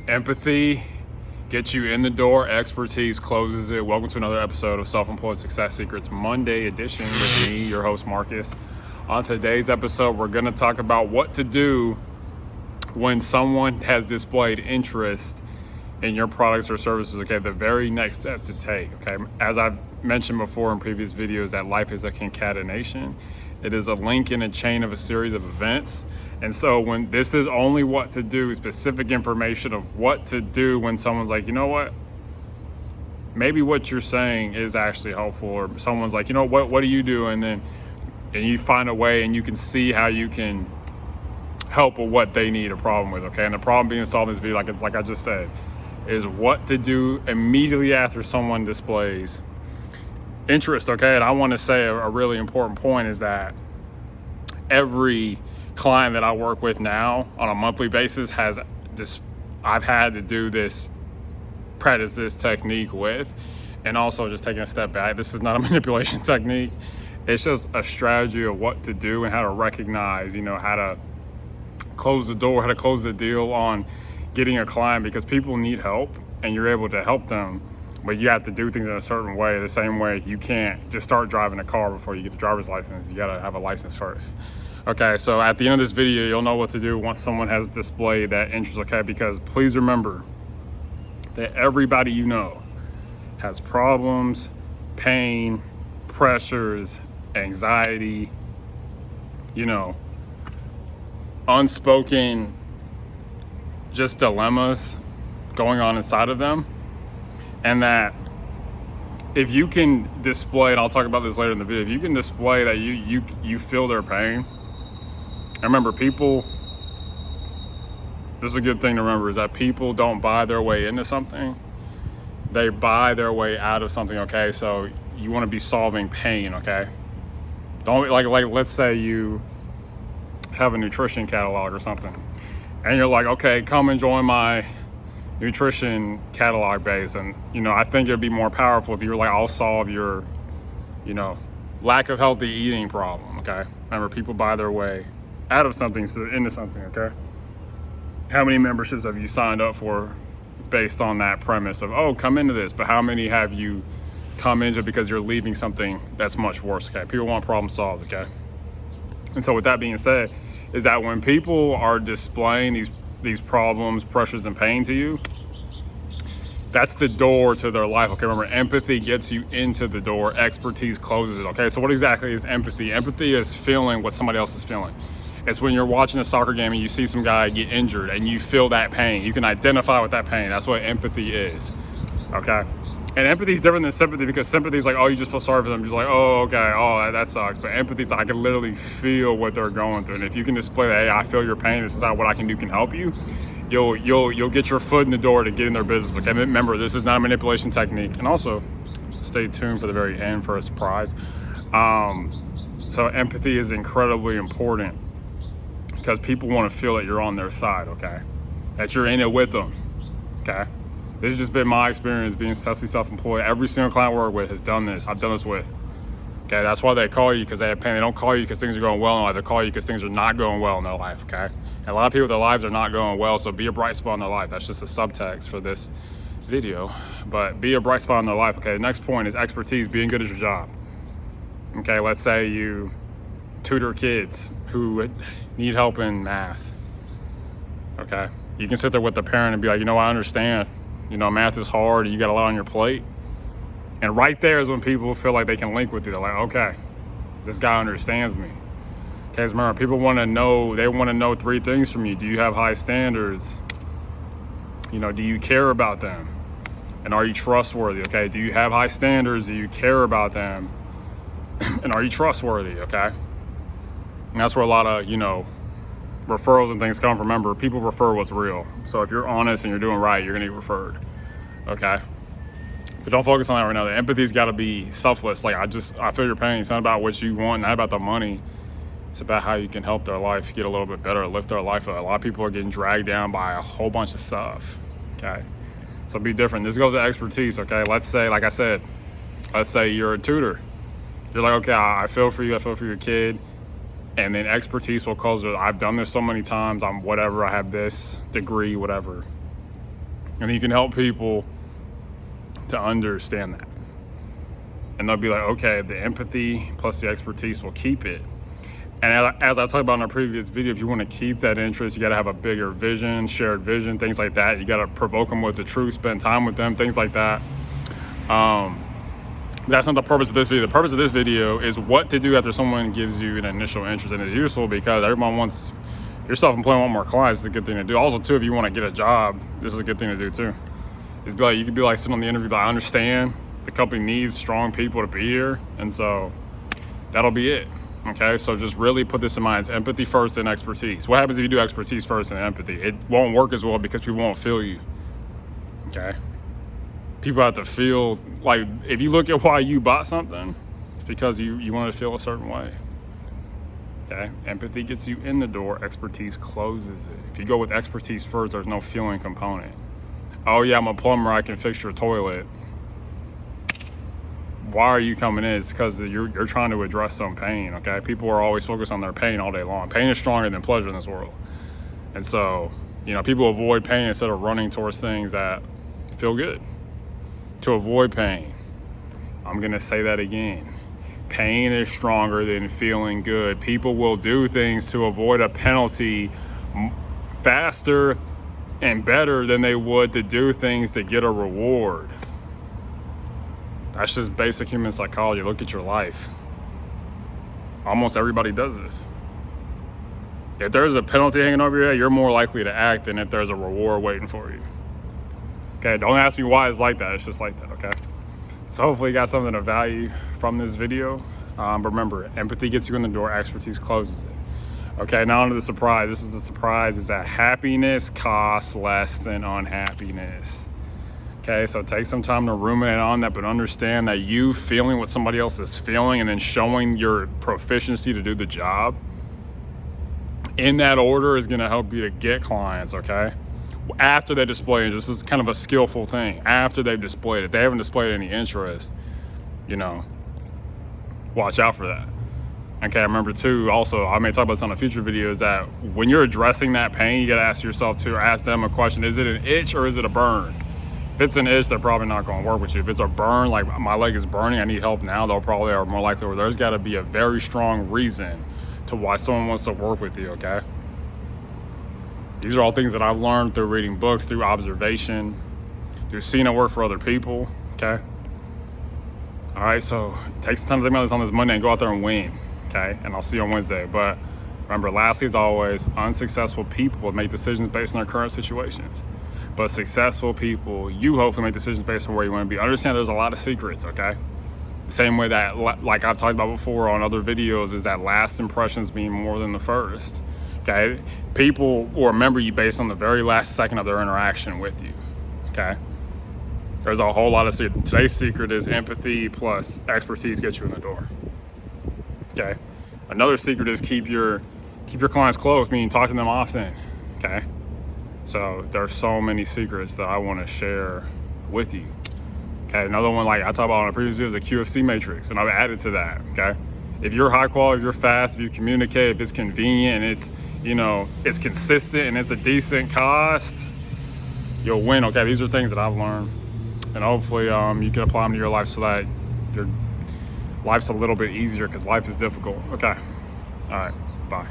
Empathy gets you in the door, expertise closes it. Welcome to another episode of Self-Employed Success Secrets Monday edition with me, your host Marcus. On today's episode, we're going to talk about what to do when someone has displayed interest in your products or services. Okay, the very next step to take. Okay, as I've mentioned before in previous videos, that life is a concatenation. It is a link in a chain of a series of events. And so when this is only what to do, specific information of what to do when someone's like, you know what, maybe what you're saying is actually helpful, or someone's like, you know what do you do? And you find a way and you can see how you can help with what they need a problem with. Okay, and the problem being solved in this video, like I just said, is what to do immediately after someone displays interest. Okay, and I want to say a really important point is that every client that I work with now on a monthly basis has this, I've had to do this, practice this technique with, and also just taking a step back. This is not a manipulation technique. It's just a strategy of what to do and how to recognize, how to close the door, how to close the deal on getting a client, because people need help and you're able to help them, but you have to do things in a certain way. The same way you can't just start driving a car before you get the driver's license. You gotta have a license first. Okay, so at the end of this video, you'll know what to do once someone has displayed that interest, okay? Because please remember that everybody you know has problems, pain, pressures, anxiety, unspoken just dilemmas going on inside of them. And that if you can display, and I'll talk about this later in the video, if you can display that you feel their pain. And remember, people, this is a good thing to remember, is that people don't buy their way into something. They buy their way out of something, okay? So you want to be solving pain, okay? Don't, like let's say you have a nutrition catalog or something, and you're like, okay, come and join my nutrition catalog base. And, I think it'd be more powerful if you were like, I'll solve your, lack of healthy eating problem, okay? Remember, people buy their way out of something into something, okay? How many memberships have you signed up for based on that premise of, oh, come into this? But how many have you come into because you're leaving something that's much worse, okay? People want problem solved, okay? And so with that being said, is that when people are displaying these problems, pressures, and pain to you, that's the door to their life, okay? Remember, empathy gets you into the door, expertise closes it, okay? So what exactly is empathy? Empathy is feeling what somebody else is feeling. It's when you're watching a soccer game and you see some guy get injured and you feel that pain. You can identify with that pain. That's what empathy is, okay? And empathy is different than sympathy, because sympathy is like, oh, you just feel sorry for them. Just like, oh, okay, oh, that sucks. But empathy is like, I can literally feel what they're going through. And if you can display that, hey, I feel your pain, this is not what I can do can help you, you'll get your foot in the door to get in their business. Okay, remember, this is not a manipulation technique. And also, stay tuned for the very end for a surprise. So empathy is incredibly important, because people want to feel that you're on their side, okay? That you're in it with them, okay? This has just been my experience being successfully self-employed. Every single client I work with has done this. I've done this with. Okay, that's why they call you, because they have pain. They don't call you because things are going well in their life. They call you because things are not going well in their life, okay? And a lot of people, their lives are not going well, so be a bright spot in their life. That's just a subtext for this video. But be a bright spot in their life, okay? The next point is expertise, being good at your job. Okay, let's say you tutor kids who need help in math, okay? You can sit there with the parent and be like, I understand. Math is hard, you got a lot on your plate. And right there is when people feel like they can link with you. They're like, okay, this guy understands me. Okay, remember, people want to know, they want to know three things from you. Do you have high standards? Do you care about them? And are you trustworthy? Okay, do you have high standards? Do you care about them? And are you trustworthy? Okay. And that's where a lot of, referrals and things come from. Remember, people refer what's real. So if you're honest and you're doing right, you're gonna get referred, okay? But don't focus on that right now. The empathy's gotta be selfless. Like, I feel your pain. It's not about what you want, not about the money. It's about how you can help their life get a little bit better, lift their life up. A lot of people are getting dragged down by a whole bunch of stuff, okay? So be different. This goes to expertise, okay? Let's say, like I said, let's say you're a tutor. You're like, okay, I feel for you, I feel for your kid. And then expertise will close it. I've done this so many times. I'm whatever, I have this degree, whatever. And you can help people to understand that. And they'll be like, okay, the empathy plus the expertise will keep it. And as I talked about in a previous video, if you want to keep that interest, you got to have a bigger vision, shared vision, things like that. You got to provoke them with the truth, spend time with them, things like that. That's not the purpose of this video. The purpose of this video is what to do after someone gives you an initial interest, and it's useful because everyone wants, you're self-employed, want more clients. It's a good thing to do. Also, too, if you want to get a job, this is a good thing to do too. It's be like, you could be like sitting on the interview, but I understand the company needs strong people to be here, and so that'll be it. Okay, so just really put this in mind. It's empathy first and expertise. What happens if you do expertise first and empathy? It won't work as well because people won't feel you. Okay, people have to feel, like, if you look at why you bought something, it's because you want to feel a certain way. Okay, empathy gets you in the door, expertise closes it. If you go with expertise first, there's no feeling component. Oh yeah, I'm a plumber, I can fix your toilet. Why are you coming in? It's because you're trying to address some pain, okay? People are always focused on their pain all day long. Pain is stronger than pleasure in this world. And so, people avoid pain instead of running towards things that feel good. To avoid pain, I'm gonna say that again. Pain is stronger than feeling good. People will do things to avoid a penalty faster and better than they would to do things to get a reward. That's just basic human psychology. Look at your life. Almost everybody does this. If there's a penalty hanging over your head, you're more likely to act than if there's a reward waiting for you. Okay, don't ask me why it's like that. It's just like that, okay? So hopefully you got something of value from this video. But remember, empathy gets you in the door, expertise closes it. Okay, now on to the surprise. This is the surprise, is that happiness costs less than unhappiness. Okay, so take some time to ruminate on that, but understand that you feeling what somebody else is feeling and then showing your proficiency to do the job in that order is gonna help you to get clients, okay? After they display it, this is kind of a skillful thing. After they've displayed it, if they haven't displayed any interest, watch out for that. Okay, remember too, also, I may talk about this on a future video, is that when you're addressing that pain, you gotta ask yourself too, or ask them a question, is it an itch or is it a burn? If it's an itch, they're probably not gonna work with you. If it's a burn, like my leg is burning, I need help now, they'll probably are more likely, or there's gotta be a very strong reason to why someone wants to work with you, okay? These are all things that I've learned through reading books, through observation, through seeing it work for other people, okay? All right, so take some time to think about this on this Monday and go out there and win, okay? And I'll see you on Wednesday. But remember, lastly, as always, unsuccessful people make decisions based on their current situations. But successful people, you hopefully make decisions based on where you want to be. Understand there's a lot of secrets, okay? The same way that, like I've talked about before on other videos, is that last impressions mean more than the first, okay? People will remember you based on the very last second of their interaction with you, okay? There's a whole lot of secrets. Today's secret is empathy plus expertise gets you in the door, okay? Another secret is keep your clients close, meaning talk to them often, okay? So there's so many secrets that I want to share with you. Okay, another one like I talked about on a previous video is a QFC matrix, and I've added to that, okay? If you're high quality, if you're fast, if you communicate, if it's convenient, and it's, it's consistent and it's a decent cost, you'll win, okay? These are things that I've learned, and hopefully you can apply them to your life so that your life's a little bit easier, because life is difficult, okay? All right, bye.